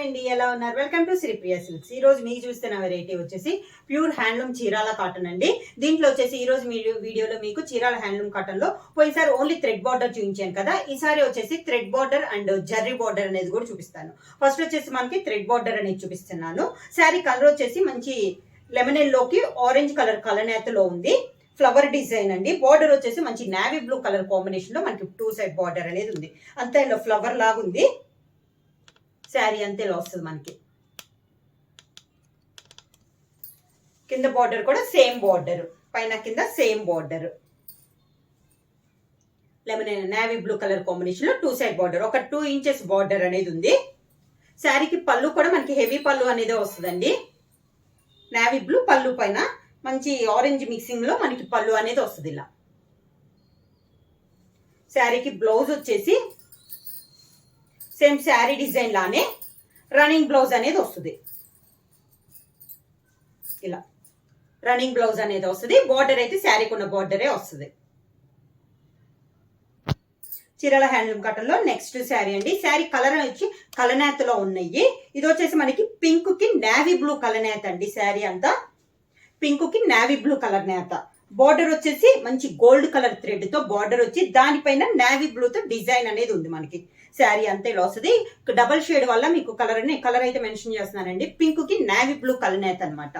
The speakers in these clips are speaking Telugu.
హాయ్ అండి, ఎలా ఉన్నారు? Welcome to Sripriya silks. ఈ రోజు మీకు చూస్తున్న వెరైటీ వచ్చేసి ప్యూర్ హ్యాండ్లూమ్ చీరాల కాటన్ అండి. దీంట్లో వచ్చేసి ఈ రోజు వీడియోలో మీకు చీరాల హ్యాండ్లూమ్ కాటన్ లో పోయినసారి ఓన్లీ థ్రెడ్ బార్డర్ చూపించాను కదా, ఈసారి వచ్చేసి thread border and zari border అనేది కూడా చూపిస్తాను. ఫస్ట్ వచ్చేసి మనకి థ్రెడ్ బార్డర్ అనేది చూపిస్తున్నాను. శారీ కలర్ వచ్చేసి మంచి లెమన్ ఎల్లోకి ఆరెంజ్ కలర్ కలనేతలో ఉంది. ఫ్లవర్ డిజైన్ అండి. బార్డర్ వచ్చేసి మంచి నావీ బ్లూ కలర్ కాంబినేషన్ లో మనకి 2 సైడ్ బార్డర్ అనేది ఉంది. అంతా ఇలా ఫ్లవర్ లాగా ఉంది. శారీ అంతే వస్తుంది మనకి. కింద బార్డర్ కూడా సేమ్ బార్డర్, పైన కింద same border, lemon navy blue colour combination లో 2 సైడ్ బార్డర్, ఒక 2 ఇంచెస్ బార్డర్ అనేది ఉంది. శారీకి పళ్ళు కూడా మనకి హెవీ పళ్ళు అనేది వస్తుందండి. నావీ బ్లూ పళ్ళు పైన మంచి ఆరెంజ్ మిక్సింగ్ లో మనకి పళ్ళు అనేది వస్తుంది. ఇలా శారీకి బ్లౌజ్ వచ్చేసి సేమ్ శారీ డిజైన్ లానే రన్నింగ్ బ్లౌజ్ అనేది వస్తుంది. ఇలా రన్నింగ్ బ్లౌజ్ అనేది వస్తుంది. బార్డర్ అయితే శారీకి ఉన్న బార్డరే వస్తుంది. చీరాల హ్యాండ్లూమ్ కాటన్ లో నెక్స్ట్ శారీ అండి. శారీ కలర్ వచ్చి కలనేతలో ఉన్నాయి. ఇది వచ్చేసి మనకి పింక్ కి నావీ బ్లూ కలనేత అండి. శారీ అంతా పింక్ కి నావీ బ్లూ కలర్ నేత. బార్డర్ వచ్చేసి మంచి గోల్డ్ కలర్ థ్రెడ్ తో బార్డర్ వచ్చి దానిపైన నావీ బ్లూ తో డిజైన్ అనేది ఉంది మనకి. శారీ అంతే ఇలా వస్తుంది. డబల్ షేడ్ వల్ల మీకు కలర్ అయితే మెన్షన్ చేస్తున్నానండి. పింక్ కి నావీ బ్లూ కలనేత అనమాట.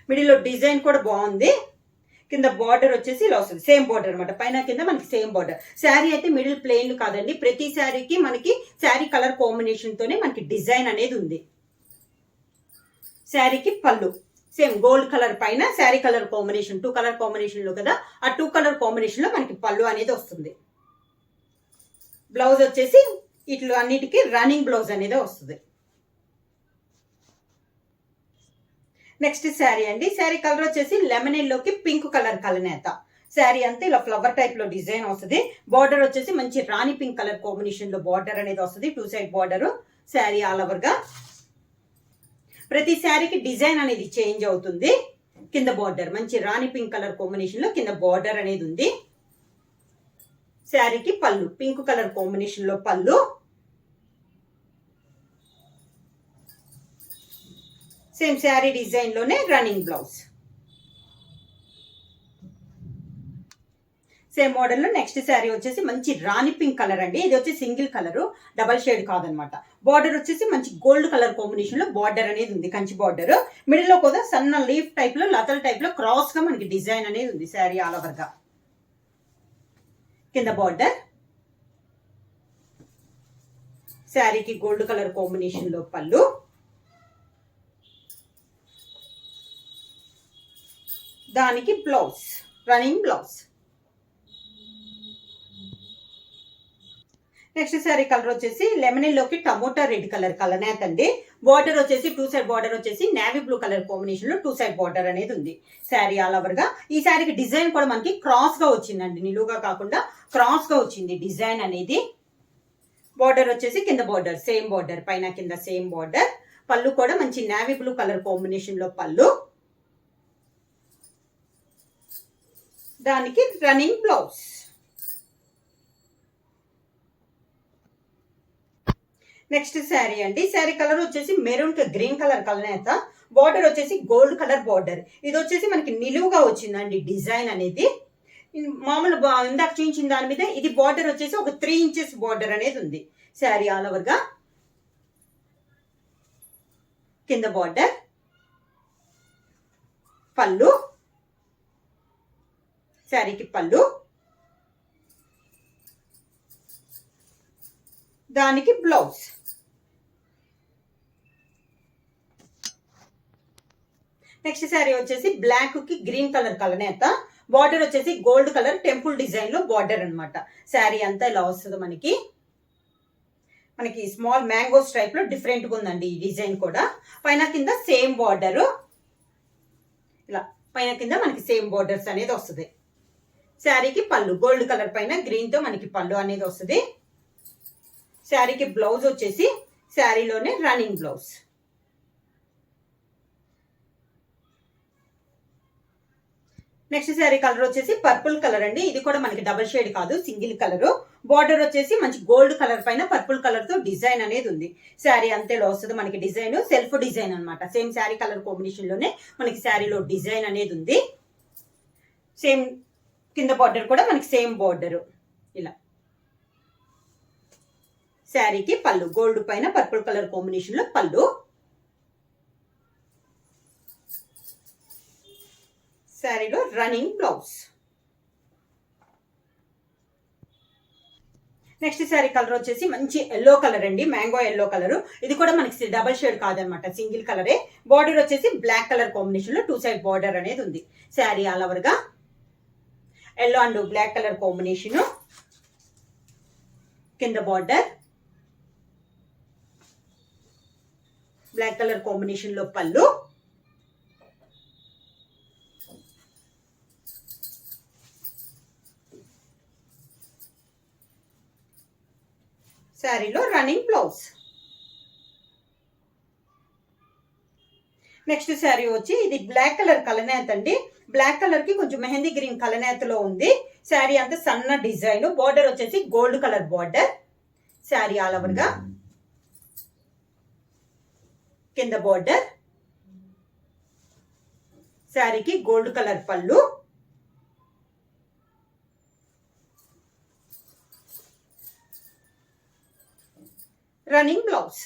మిడిల్ లో డిజైన్ కూడా బాగుంది. కింద బార్డర్ వచ్చేసి ఇలా వస్తుంది. సేమ్ బార్డర్ అనమాట, పైన కింద మనకి సేమ్ బార్డర్. శారీ అయితే మిడిల్ ప్లెయిన్ కాదండి. ప్రతి శారీకి మనకి శారీ కలర్ కాంబినేషన్ తోనే మనకి డిజైన్ అనేది ఉంది. శారీకి పళ్ళు సేమ్ గోల్డ్ కలర్ పైన sari colour combination, 2 colour combination లో కదా, ఆ 2 కలర్ కాంబినేషన్ లో మనకి పళ్ళు అనేది వస్తుంది. బ్లౌజ్ వచ్చేసి ఇట్లా అన్నిటికీ రన్నింగ్ బ్లౌజ్ అనేది వస్తుంది. నెక్స్ట్ శారీ అండి. శారీ కలర్ వచ్చేసి లెమన్ ఎల్లోకి పింక్ కలర్ కలనేత. శారీ అంతా ఇలా ఫ్లవర్ టైప్ లో డిజైన్ వస్తుంది. బార్డర్ వచ్చేసి మంచి రాణి పింక్ కలర్ కాంబినేషన్ లో బార్డర్ అనేది వస్తుంది. 2 side border. Sari all over గా ప్రతి శారీకి డిజైన్ అనేది చేంజ్ అవుతుంది. కింద బార్డర్ మంచి రాణి పింక్ కలర్ కాంబినేషన్ లో కింద బార్డర్ అనేది ఉంది. శారీకి పళ్ళు పింక్ కలర్ కాంబినేషన్ లో పళ్ళు. సేమ్ శారీ డిజైన్ లోనే రన్నింగ్ బ్లౌజ్. సేమ్ మోడల్ లో నెక్స్ట్ శారీ వచ్చేసి మంచి రాణి పింక్ కలర్ అండి. ఇది వచ్చి సింగిల్ కలర్, డబల్ షేడ్ కాదనమాట. బార్డర్ వచ్చేసి మంచి గోల్డ్ కలర్ కాంబినేషన్ లో బార్డర్ అనేది ఉంది. కంచి బార్డర్. మిడిల్ లో కూడా సన్న లీఫ్ టైప్ లో లతల్ టైప్ లో క్రాస్ గా మనకి డిజైన్ అనేది ఉంది. శారీ ఆల్ ఓవర్ గా. కింద బార్డర్. శారీకి గోల్డ్ కలర్ కాంబినేషన్ లో పళ్ళు. దానికి blouse running blouse. Next sari colour వచ్చేసి లెమన్ ఎల్లోకి టమోటా రెడ్ కలర్ కలనేత అండి. బార్డర్ వచ్చేసి 2 సైడ్ బార్డర్ వచ్చేసి నావీ బ్లూ కలర్ కాంబినేషన్ లో 2 సైడ్ బార్డర్ అనేది ఉంది. శారీ ఆల్ ఓవర్ గా. ఈ శారీకి డిజైన్ కూడా మనకి క్రాస్ గా వచ్చిందండి, నిలువుగా కాకుండా క్రాస్ గా వచ్చింది డిజైన్ అనేది. బార్డర్ వచ్చేసి కింద బార్డర్ సేమ్ బార్డర్, పైన కింద సేమ్ బార్డర్. పళ్ళు కూడా మంచి నావీ బ్లూ కలర్ కాంబినేషన్ లో పళ్ళు. దానికి రన్నింగ్ బ్లౌజ్. నెక్స్ట్ శారీ అండి. శారీ కలర్ వచ్చేసి మెరూన్ గ్రీన్ కలర్ కలనేత. బార్డర్ వచ్చేసి గోల్డ్ కలర్ బార్డర్. ఇది వచ్చేసి మనకి నిలువుగా వచ్చిందండి డిజైన్ అనేది. మామూలు ఇందాక చూపించిన దాని మీద ఇది బార్డర్ వచ్చేసి ఒక 3 ఇంచెస్ బార్డర్ అనేది ఉంది. శారీ ఆల్ ఓవర్ గా. కింద బార్డర్, పళ్ళు. శారీకి పళ్ళు. దానికి బ్లౌజ్. నెక్స్ట్ శారీ వచ్చేసి బ్లాక్ కి గ్రీన్ కలర్ కలనేత. బార్డర్ వచ్చేసి గోల్డ్ కలర్ టెంపుల్ డిజైన్ లో బార్డర్ అనమాట. శారీ అంతా ఇలా వస్తుంది మనకి. స్మాల్ మ్యాంగోస్ టైప్ లో డిఫరెంట్ గా ఉందండి ఈ డిజైన్ కూడా. పైన కింద సేమ్ బార్డర్. ఇలా పైన కింద మనకి సేమ్ బార్డర్స్ అనేది వస్తుంది. శారీకి పళ్ళు గోల్డ్ కలర్ పైన గ్రీన్ తో మనకి పళ్ళు అనేది వస్తుంది. శారీకి బ్లౌజ్ వచ్చేసి శారీలోనే running blouse. Next sari colour వచ్చేసి పర్పుల్ కలర్ అండి. ఇది కూడా మనకి డబుల్ షేడ్ కాదు, సింగిల్ కలర్. బార్డర్ వచ్చేసి మంచి గోల్డ్ కలర్ పైన పర్పుల్ కలర్ తో డిజైన్ అనేది ఉంది. శారీ అంతేలో వస్తుంది మనకి డిజైన్, సెల్ఫ్ డిజైన్ అనమాట. సేమ్ శారీ కలర్ కాంబినేషన్ లోనే మనకి శారీలో డిజైన్ అనేది ఉంది. సేమ్ కింద బార్డర్ కూడా మనకి సేమ్ బార్డర్. ఇలా శారీకి పళ్ళు గోల్డ్ పైన పర్పుల్ కలర్ కాంబినేషన్ లో పళ్ళు. శారీలో running blouse. Next sari colour వచ్చేసి మంచి ఎల్లో కలర్ అండి, మ్యాంగో ఎల్లో కలర్. ఇది కూడా మనకి డబల్ షేడ్ కాదనమాట, సింగిల్ కలరే. బార్డర్ వచ్చేసి బ్లాక్ కలర్ కాంబినేషన్ లో 2 సైడ్ బార్డర్ అనేది ఉంది. శారీ ఆల్ ఓవర్ గా yellow and black colour combination. కింద బార్డర్ బ్లాక్ కలర్ కాంబినేషన్ లో పళ్ళు. శారీలో రన్నింగ్ బ్లౌజ్. నెక్స్ట్ శారీ వచ్చి ఇది బ్లాక్ కలర్ కలనేత అండి. బ్లాక్ కలర్ కి కొంచెం మెహందీ గ్రీన్ కలనేతలో ఉంది. శారీ అంతా సన్న డిజైన్. బార్డర్ వచ్చేసి gold colour border. Sari all over గా కింద బార్డర్. శారీకి గోల్డ్ కలర్ పళ్ళు. Running blouse.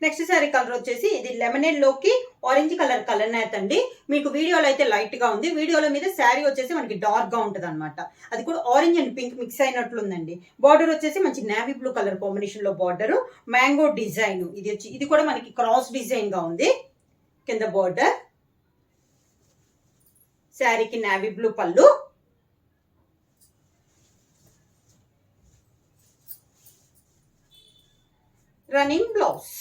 Next sari colour వచ్చేసి ఇది లెమనేడ్ లోకి ఆరెంజ్ కలర్ కలనేత అండి. మీకు వీడియోలో అయితే లైట్ గా ఉంది, వీడియోలో మీద శారీ వచ్చేసి మనకి డార్క్ గా ఉంటది అనమాట. అది కూడా ఆరెంజ్ అండ్ పింక్ మిక్స్ అయినట్లుందండి. బార్డర్ వచ్చేసి మంచి నేవీ బ్లూ కలర్ కాంబినేషన్ లో బార్డర్, మ్యాంగో డిజైన్. ఇది కూడా మనకి క్రాస్ డిజైన్ గా ఉంది. కింద బార్డర్. శారీకి నేవీ బ్లూ పళ్ళు. Running blouse.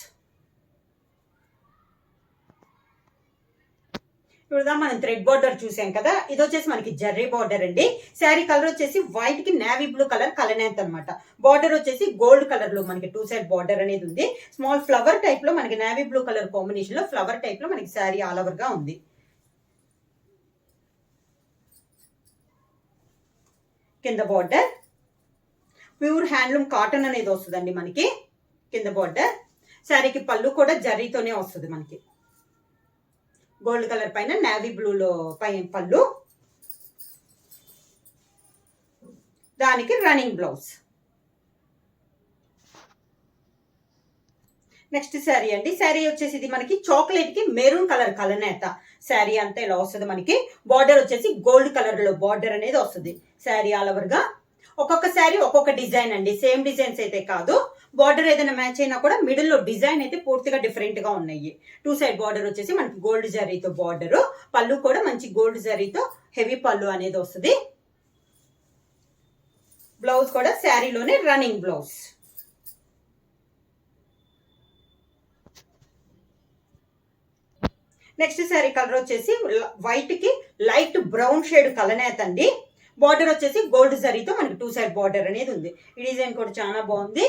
ఇప్పుడు మనం థ్రెడ్ బార్డర్ చూసాం కదా, ఇది వచ్చేసి మనకి జర్రీ బార్డర్ అండి. శారీ కలర్ వచ్చేసి వైట్ కి నేవీ బ్లూ కలర్ కలనేత అనమాట. బార్డర్ వచ్చేసి గోల్డ్ కలర్ లో మనకి 2 సైడ్ బార్డర్ అనేది ఉంది. స్మాల్ ఫ్లవర్ టైప్ లో మనకి నేవీ బ్లూ కలర్ కాంబినేషన్ లో ఫ్లవర్ టైప్ లో మనకి శారీ ఆల్ ఓవర్ గా ఉంది. కింద బార్డర్ ప్యూర్ హ్యాండ్లూమ్ కాటన్ అనేది వస్తుందండి మనకి. కింద బార్డర్. శారీకి పళ్ళు కూడా జరీతోనే వస్తుంది మనకి. గోల్డ్ కలర్ పైన నేవీ బ్లూలో పైన పళ్ళు. దానికి రన్నింగ్ బ్లౌజ్. నెక్స్ట్ శారీ అండి. శారీ వచ్చేసి ఇది మనకి చాక్లెట్ కి మెరూన్ కలర్ కలనేత. శారీ అంతా ఇలా వస్తుంది మనకి. బార్డర్ వచ్చేసి గోల్డ్ కలర్ లో బార్డర్ అనేది వస్తుంది. శారీ ఆల్ ఓవర్ గా ఒక్కొక్క శారీ ఒక్కొక్క డిజైన్ అండి, సేమ్ డిజైన్స్ అయితే కాదు. బార్డర్ ఏదైనా మ్యాచ్ అయినా కూడా మిడిల్ లో డిజైన్ అయితే పూర్తిగా డిఫరెంట్ గా ఉన్నాయి. 2 సైడ్ బార్డర్ వచ్చేసి మనకి గోల్డ్ జరీతో బార్డర్. పళ్ళు కూడా మంచి గోల్డ్ జరీతో హెవీ పళ్ళు అనేది వస్తుంది. బ్లౌజ్ కూడా శారీలోనే running blouse. Next sari colour వచ్చేసి వైట్ కి లైట్ బ్రౌన్ షేడ్ కలనేత అండి. బార్డర్ వచ్చేసి గోల్డ్ జరీతో మనకి 2 సైడ్ బార్డర్ అనేది ఉంది. ఈ డిజైన్ కూడా చాలా బాగుంది.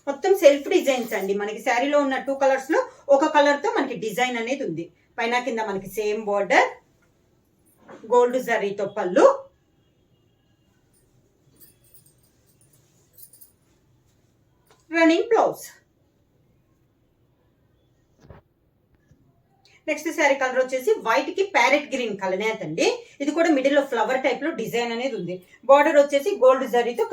మొత్తం సెల్ఫ్ డిజైన్స్ అండి. మనకి శారీలో ఉన్న 2 కలర్స్ లో ఒక కలర్ తో మనకి డిజైన్ అనేది ఉంది. పైన కింద మనకి సేమ్ బార్డర్, గోల్డ్ జరీతో పళ్ళు. Running blouse. Next sari colour వచ్చేసి వైట్ కి ప్యారెట్ గ్రీన్ కలనేత అండి. ఇది కూడా మిడిల్ లో ఫ్లవర్ టైప్ లో డిజైన్ అనేది ఉంది. బార్డర్ వచ్చేసి గోల్డ్ జరీతో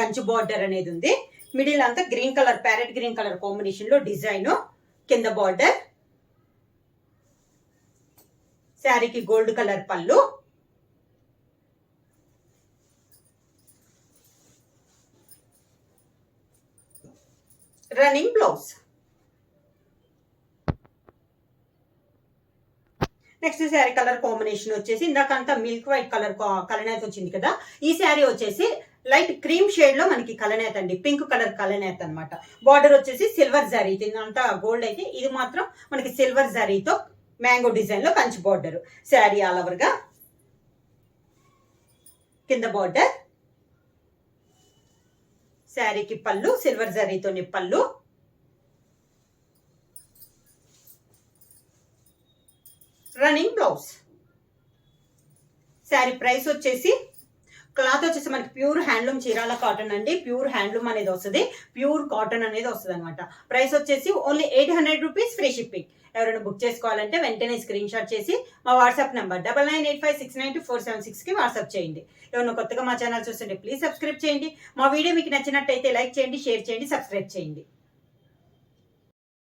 కంచి బార్డర్ అనేది ఉంది. మిడిల్ అంతా green colour parrot green colour combination లో డిజైన్. కింద బార్డర్. శారీకి గోల్డ్ కలర్ పళ్ళు. Running blouse. Next sari colour combination వచ్చేసి ఇందాకంతా మిల్క్ వైట్ కలర్ కలనేత వచ్చింది కదా, ఈ శారీ వచ్చేసి లైట్ క్రీమ్ షేడ్ లో మనకి కలనేత అండి. పింక్ కలర్ కలనేత అనమాట. బార్డర్ వచ్చేసి సిల్వర్ జరీ. అంతా గోల్డ్ అయితే ఇది మాత్రం మనకి సిల్వర్ జరీతో మ్యాంగో డిజైన్ లో Kanchi border. Sari all over గా కింద బార్డర్. శారీకి పళ్ళు సిల్వర్ జరీతోని పళ్ళు. బ్లౌజ్. శారీ ప్రైస్ వచ్చేసి క్లాత్ వచ్చేసి మనకి ప్యూర్ హ్యాండ్లూమ్ చీరాల కాటన్ అండి. ప్యూర్ హ్యాండ్లూమ్ అనేది వస్తుంది, ప్యూర్ కాటన్ అనేది వస్తుంది అనమాట. ప్రైస్ వచ్చేసి ఓన్లీ 800 రూపీస్, ఫ్రీ షిప్పింగ్. ఎవరైనా బుక్ చేసుకోవాలంటే వెంటనే స్క్రీన్ షాట్ చేసి మా వాట్సాప్ నెంబర్ 9985692476కి వాట్సాప్ చేయండి. ఎవరైనా కొత్తగా మా ఛానల్ చూస్తుంటే ప్లీజ్ సబ్స్క్రైబ్ చేయండి. మా వీడియో మీకు నచ్చినట్టయితే లైక్ చేయండి, షేర్ చేయండి, సబ్స్క్రైబ్ చేయండి.